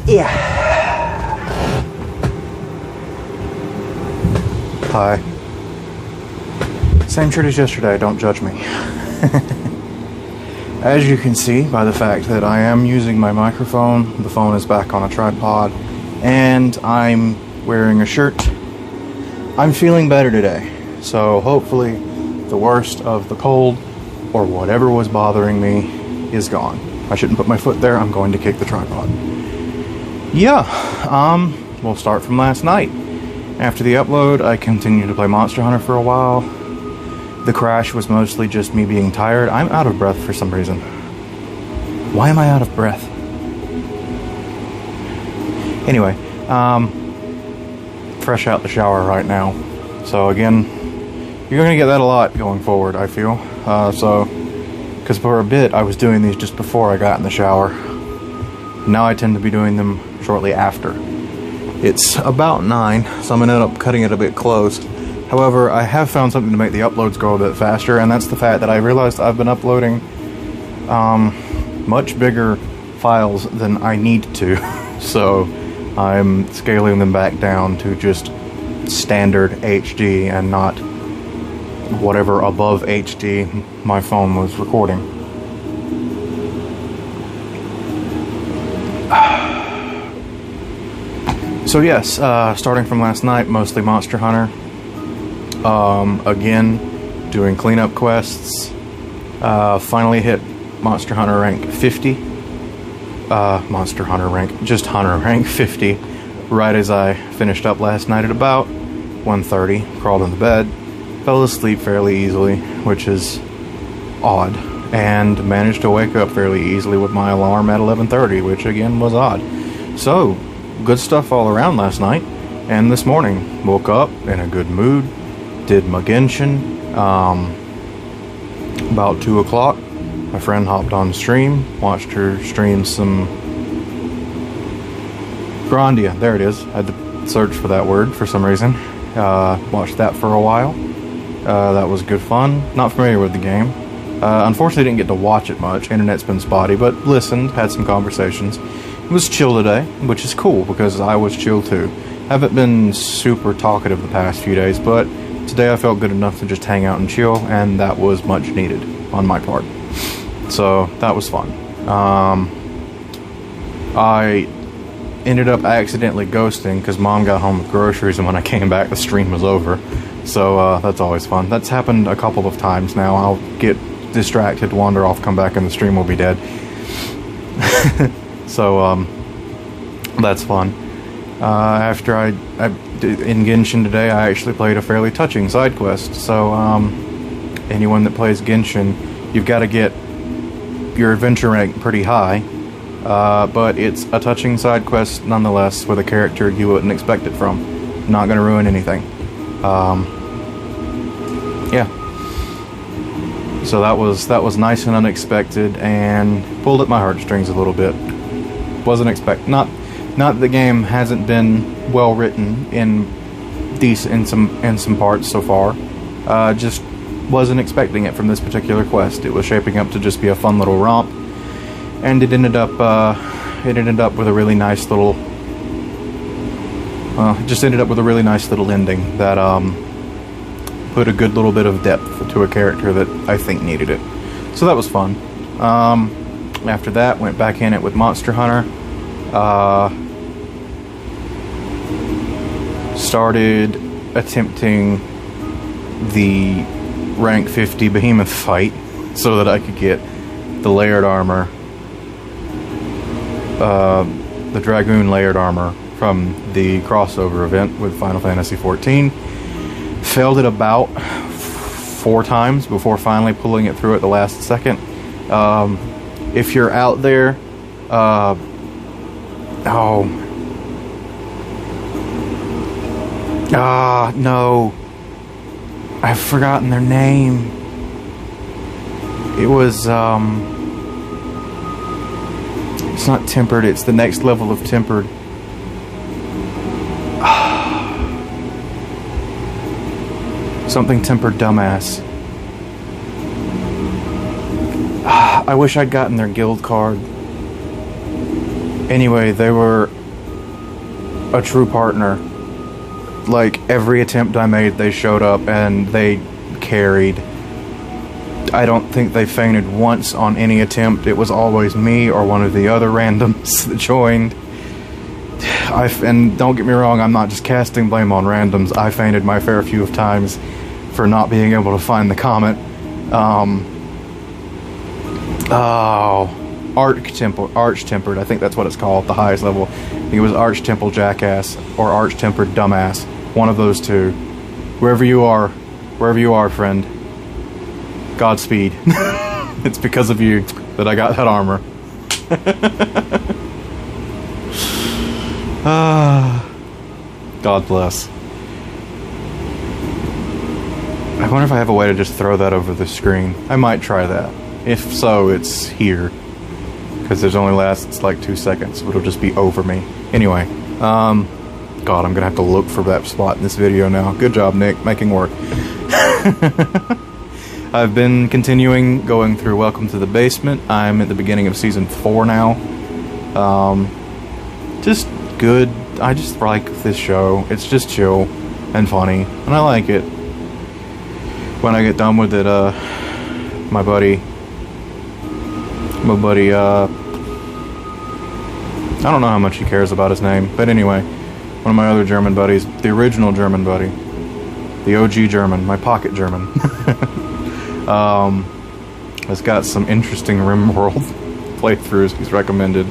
Yeah. Hi. Same shirt as yesterday, don't judge me. As you can see by the fact that I am using my microphone, the phone is back on a tripod, and I'm wearing a shirt, I'm feeling better today. So hopefully the worst of the cold, or whatever was bothering me, is gone. I shouldn't put my foot there, I'm going to kick the tripod. Yeah, we'll start from last night. After the upload, I continued to play Monster Hunter for a while. The crash was mostly just me being tired. I'm out of breath for some reason. Why am I out of breath? Anyway, fresh out the shower right now. So again, you're going to get that a lot going forward, I feel. Because for a bit, I was doing these just before I got in the shower. Now I tend to be doing them shortly after. It's about 9, so I'm going to end up cutting it a bit close. However, I have found something to make the uploads go a bit faster, and that's the fact that I realized I've been uploading much bigger files than I need to. So I'm scaling them back down to just standard HD and not whatever above HD my phone was recording. So yes, starting from last night, mostly Monster Hunter. Again, doing cleanup quests. Finally hit Monster Hunter rank 50. Just Hunter rank 50. Right as I finished up last night at about 1:30. Crawled into bed. Fell asleep fairly easily, which is odd. And managed to wake up fairly easily with my alarm at 11:30, which again was odd. So, good stuff all around last night. And this morning, woke up in a good mood. Did my Genshin. About 2 o'clock, my friend hopped on stream. Watched her stream some Grandia. There it is. I had to search for that word for some reason. Watched that for a while. That was good fun. Not familiar with the game. Unfortunately, didn't get to watch it much. Internet's been spotty, but listened, had some conversations. It was chill today, which is cool because I was chill too. Haven't been super talkative the past few days, but today I felt good enough to just hang out and chill, and that was much needed on my part. So that was fun. I ended up accidentally ghosting because Mom got home with groceries, and when I came back, the stream was over. So that's always fun. That's happened a couple of times now. I'll get distracted, wander off, come back, and the stream will be dead. So that's fun. After I in Genshin today, I actually played a fairly touching side quest. So anyone that plays Genshin, you've got to get your adventure rank pretty high. But it's a touching side quest nonetheless, with a character you wouldn't expect it from. Not going to ruin anything. Yeah. So that was nice and unexpected, and pulled at my heartstrings a little bit. Wasn't not that the game hasn't been well written in some parts so far. Just wasn't expecting it from this particular quest. It was shaping up to just be a fun little romp, and it ended up with a really nice little. It just ended up with a really nice little ending that put a good little bit of depth to a character that I think needed it. So that was fun. After that, went back in it with Monster Hunter. Started attempting the rank 50 behemoth fight so that I could get the layered armor, the Dragoon layered armor from the crossover event with Final Fantasy XIV. Failed it about 4 times before finally pulling it through at the last second. If you're out there, no. I've forgotten their name. It was, it's not tempered, it's the next level of tempered. Something tempered dumbass. I wish I'd gotten their guild card. Anyway, they were a true partner. Like, every attempt I made, they showed up and they carried. I don't think they fainted once on any attempt. It was always me or one of the other randoms that joined. And don't get me wrong, I'm not just casting blame on randoms. I fainted my fair few of times for not being able to find the comment. Arch-tempered, I think that's what it's called, the highest level. I think it was Arch-tempered Jackass or Arch-tempered Dumbass. One of those two. Wherever you are, friend, Godspeed. It's because of you that I got that armor. God bless. I wonder if I have a way to just throw that over the screen. I might try that. If so, it's here. Because there's only lasts like 2 seconds, so it'll just be over me. Anyway, God, I'm gonna have to look for that spot in this video now. Good job, Nick, making work. I've been going through Welcome to the Basement. I'm at the beginning of Season 4 now. Just good. I just like this show. It's just chill and funny, and I like it. When I get done with it, my buddy, I don't know how much he cares about his name, but anyway, one of my other German buddies, the original German buddy, the OG German, my pocket German, has got some interesting RimWorld playthroughs he's recommended,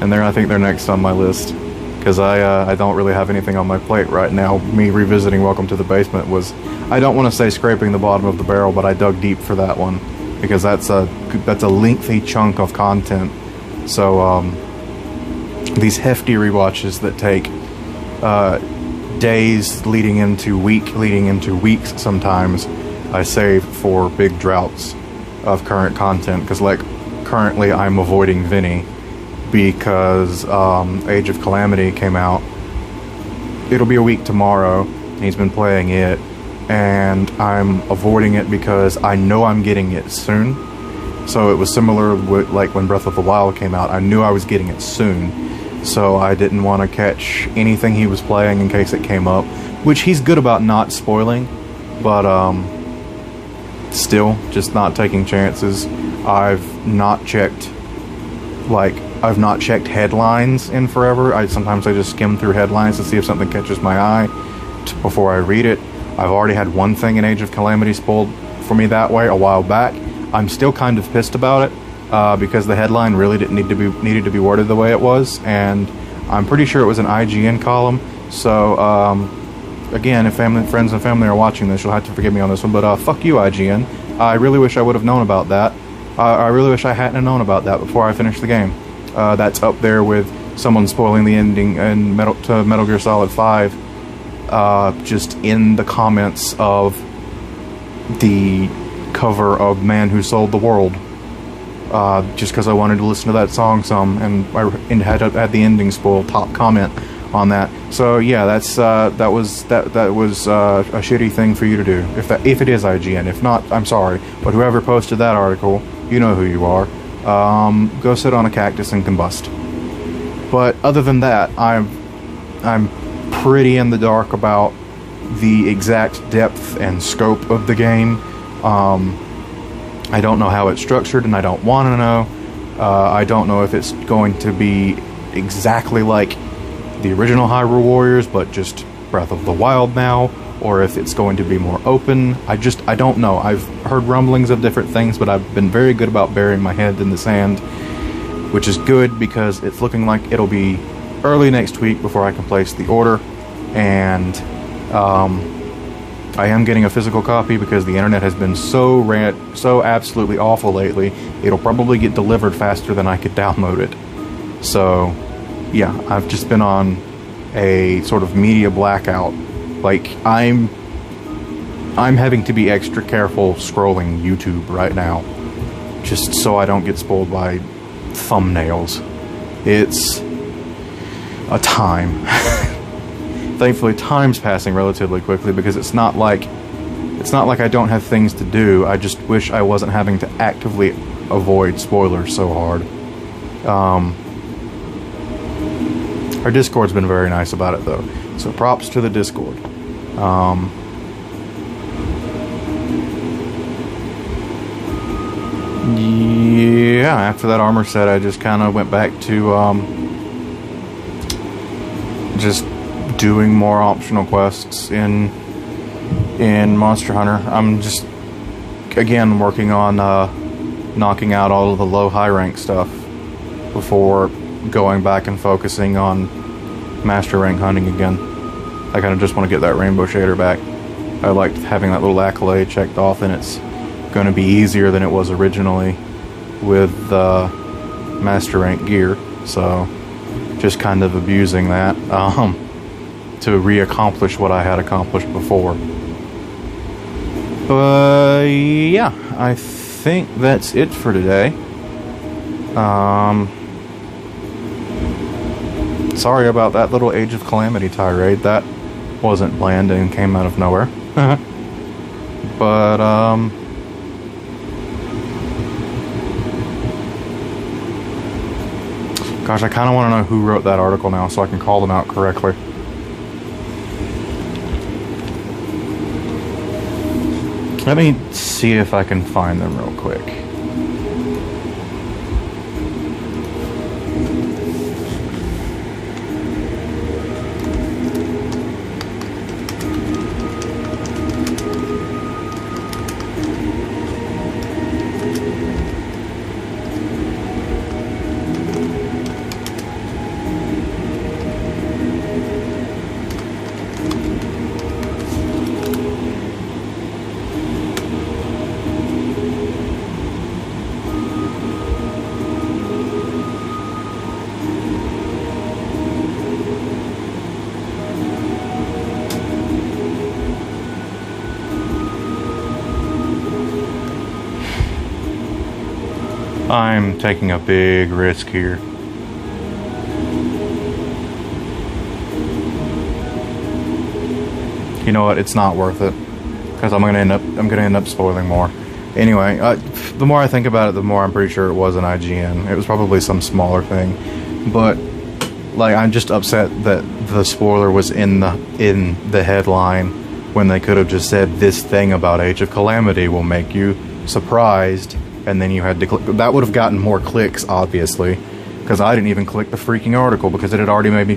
and I think they're next on my list, because I don't really have anything on my plate right now. Me revisiting Welcome to the Basement was, I don't want to say scraping the bottom of the barrel, but I dug deep for that one, because that's a lengthy chunk of content. So these hefty rewatches that take days leading into weeks sometimes, I save for big droughts of current content, because like currently I'm avoiding Vinny because Age of Calamity came out. It'll be a week tomorrow, and he's been playing it, and I'm avoiding it because I know I'm getting it soon. So it was similar with like when Breath of the Wild came out. I knew I was getting it soon, so I didn't want to catch anything he was playing in case it came up, which he's good about not spoiling, but still, just not taking chances. I've not checked headlines in forever. Sometimes I just skim through headlines to see if something catches my eye before I read it. I've already had one thing in Age of Calamity spoiled for me that way a while back. I'm still kind of pissed about it because the headline really needed to be worded the way it was, and I'm pretty sure it was an IGN column. So again, if friends and family are watching this, you'll have to forgive me on this one, but fuck you, IGN. I really wish I would have known about that. I really wish I hadn't known about that before I finished the game. That's up there with someone spoiling the ending in Metal Gear Solid 5, just in the comments of the cover of Man Who Sold the World, just because I wanted to listen to that song some, and I had the ending spoiled, top comment on that. So yeah, that was a shitty thing for you to do. If it is IGN, if not, I'm sorry, but whoever posted that article, you know who you are. Go sit on a cactus and combust. But other than that, I'm pretty in the dark about the exact depth and scope of the game. I don't know how it's structured, and I don't want to know. I don't know if it's going to be exactly like the original Hyrule Warriors, but just Breath of the Wild now, or if it's going to be more open. I don't know. I've heard rumblings of different things, but I've been very good about burying my head in the sand, which is good because it's looking like it'll be early next week before I can place the order, and I am getting a physical copy because the internet has been so absolutely awful lately. It'll probably get delivered faster than I could download it. So yeah, I've just been on a sort of media blackout. Like, I'm having to be extra careful scrolling YouTube right now, just so I don't get spoiled by thumbnails. It's a time. Thankfully, time's passing relatively quickly because it's not like I don't have things to do. I just wish I wasn't having to actively avoid spoilers so hard. Our Discord's been very nice about it, though. So props to the Discord. Yeah, after that armor set, I just kind of went back to just doing more optional quests in Monster Hunter. I'm just, again, working on knocking out all of the low high rank stuff before going back and focusing on master rank hunting again. I kind of just want to get that rainbow shader back. I liked having that little accolade checked off, and it's going to be easier than it was originally with master rank gear, so just kind of abusing that to re-accomplish what I had accomplished before. But yeah, I think that's it for today. Sorry about that little Age of Calamity tirade. That wasn't planned and came out of nowhere. But gosh, I kind of want to know who wrote that article now so I can call them out correctly. Let me see if I can find them real quick. I'm taking a big risk here. You know what? It's not worth it because I'm gonna end up spoiling more. Anyway, the more I think about it, the more I'm pretty sure it was an IGN. It was probably some smaller thing, but like I'm just upset that the spoiler was in the headline when they could have just said this thing about Age of Calamity will make you surprised. And then you had to click. That would have gotten more clicks, obviously, because I didn't even click the freaking article because it had already made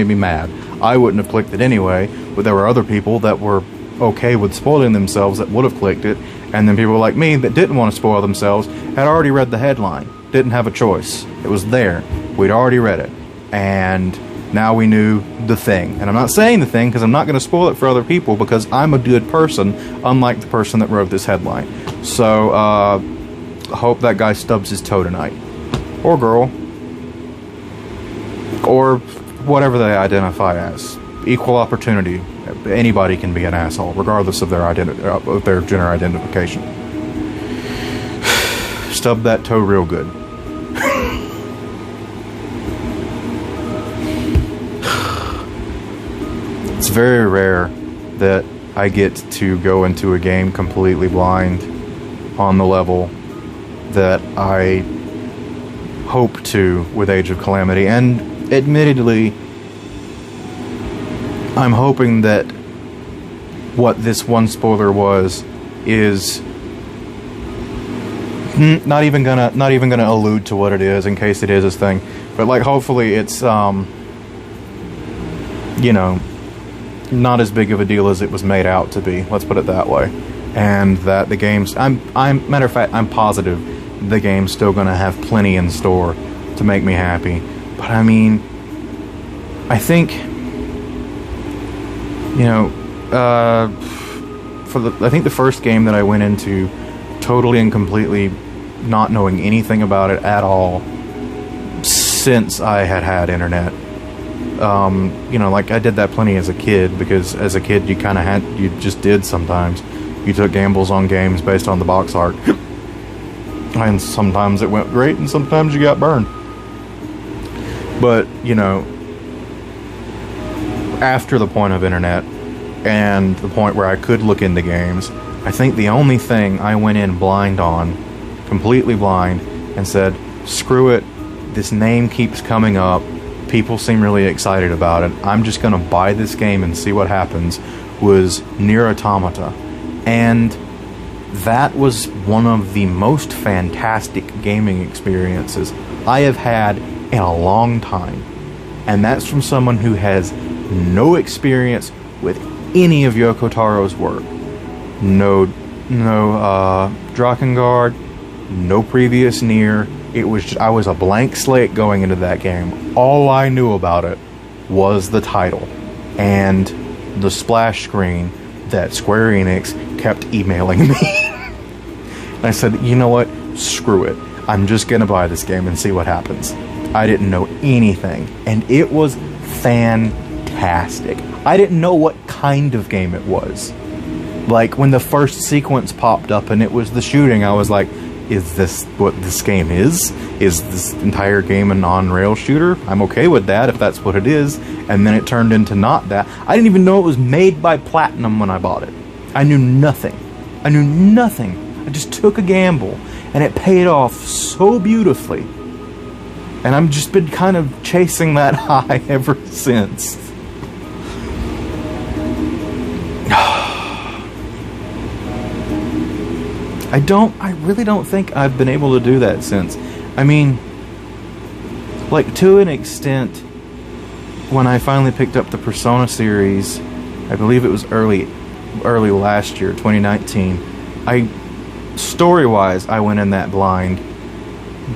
me mad. I wouldn't have clicked it anyway, but there were other people that were okay with spoiling themselves that would have clicked it, and then people like me that didn't want to spoil themselves had already read the headline, didn't have a choice. It was there. We'd already read it, and now we knew the thing. And I'm not saying the thing because I'm not going to spoil it for other people because I'm a good person, unlike the person that wrote this headline. So, hope that guy stubs his toe tonight. Or girl. Or whatever they identify as. Equal opportunity. Anybody can be an asshole, regardless of their gender identification. Stub that toe real good. It's very rare that I get to go into a game completely blind on the level that I hope to with Age of Calamity, and admittedly I'm hoping that what this one spoiler was is not even gonna allude to what it is in case it is this thing, but like hopefully it's you know, not as big of a deal as it was made out to be, let's put it that way. And that the game's matter of fact, I'm positive the game's still gonna have plenty in store to make me happy. But I mean, I think, you know, I think the first game that I went into totally and completely not knowing anything about it at all since I had internet. You know, like I did that plenty as a kid, because as a kid you just did sometimes. You took gambles on games based on the box art. And sometimes it went great and sometimes you got burned. But, you know, after the point of internet and the point where I could look into games, I think the only thing I went in blind on, completely blind, and said, screw it, this name keeps coming up, people seem really excited about it. I'm just gonna buy this game and see what happens. Was Nier Automata, and that was one of the most fantastic gaming experiences I have had in a long time, and that's from someone who has no experience with any of Yoko Taro's work. No Drakengard, no previous Nier. It was just, I was a blank slate going into that game. All I knew about it was the title and the splash screen that Square Enix kept emailing me. And I said, you know what? Screw it. I'm just gonna buy this game and see what happens. I didn't know anything, and it was fantastic. I didn't know what kind of game it was. Like, when the first sequence popped up and it was the shooting, I was like, is this what this game is? Is this entire game an on-rail shooter? I'm okay with that if that's what it is. And then it turned into not that. I didn't even know it was made by Platinum when I bought it. I knew nothing. I knew nothing. I just took a gamble, and it paid off so beautifully. And I've just been kind of chasing that high ever since. I really don't think I've been able to do that since. I mean, like, to an extent, when I finally picked up the Persona series, I believe it was early last year, 2019, story-wise, I went in that blind,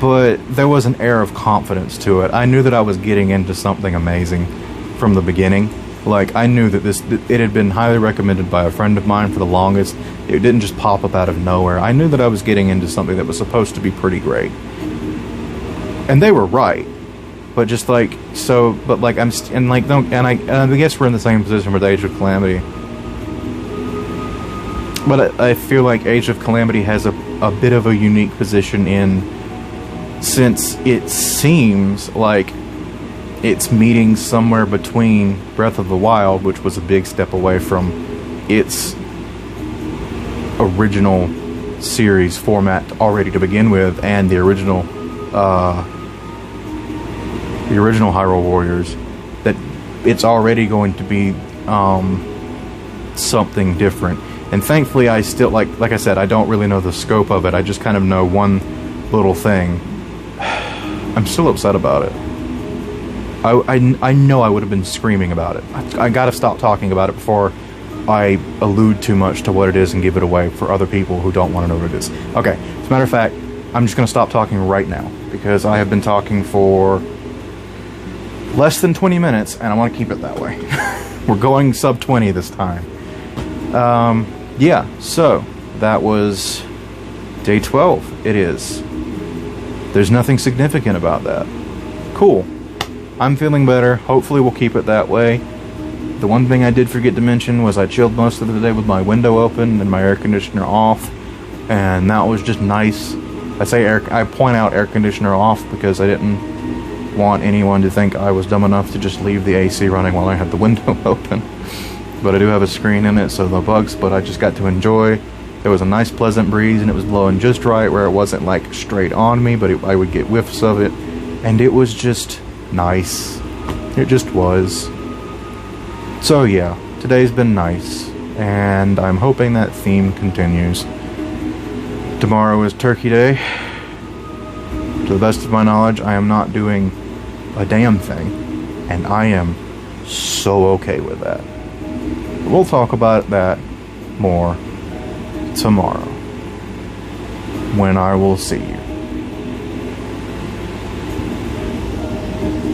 but there was an air of confidence to it. I knew that I was getting into something amazing from the beginning. Like, I knew that it had been highly recommended by a friend of mine for the longest. It didn't just pop up out of nowhere. I knew that I was getting into something that was supposed to be pretty great. And they were right. But just like, so, but like, I guess we're in the same position with Age of Calamity. But I feel like Age of Calamity has a bit of a unique position since it seems like it's meeting somewhere between Breath of the Wild, which was a big step away from its original series format already to begin with, and the original Hyrule Warriors, that it's already going to be something different. And thankfully, I still, like I said, I don't really know the scope of it. I just kind of know one little thing. I'm still upset about it. I know I would have been screaming about it. I gotta stop talking about it before I allude too much to what it is and give it away for other people who don't want to know what it is. Okay, as a matter of fact, I'm just gonna stop talking right now, because I have been talking for less than 20 minutes, and I want to keep it that way. We're going sub 20 this time. Yeah, so that was day 12. It is. There's nothing significant about that. Cool. I'm feeling better. Hopefully we'll keep it that way. The one thing I did forget to mention was I chilled most of the day with my window open and my air conditioner off, and that was just nice. I point out air conditioner off because I didn't want anyone to think I was dumb enough to just leave the AC running while I had the window open. But I do have a screen in it, so no bugs, but I just got to enjoy. There was a nice pleasant breeze, and it was blowing just right where it wasn't like straight on me, but I would get whiffs of it, and it was just nice. It just was. So yeah, today's been nice, and I'm hoping that theme continues. Tomorrow is Turkey Day. To the best of my knowledge, I am not doing a damn thing, and I am so okay with that. We'll talk about that more tomorrow, when I will see you.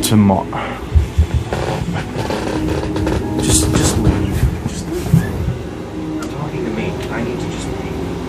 Tomorrow.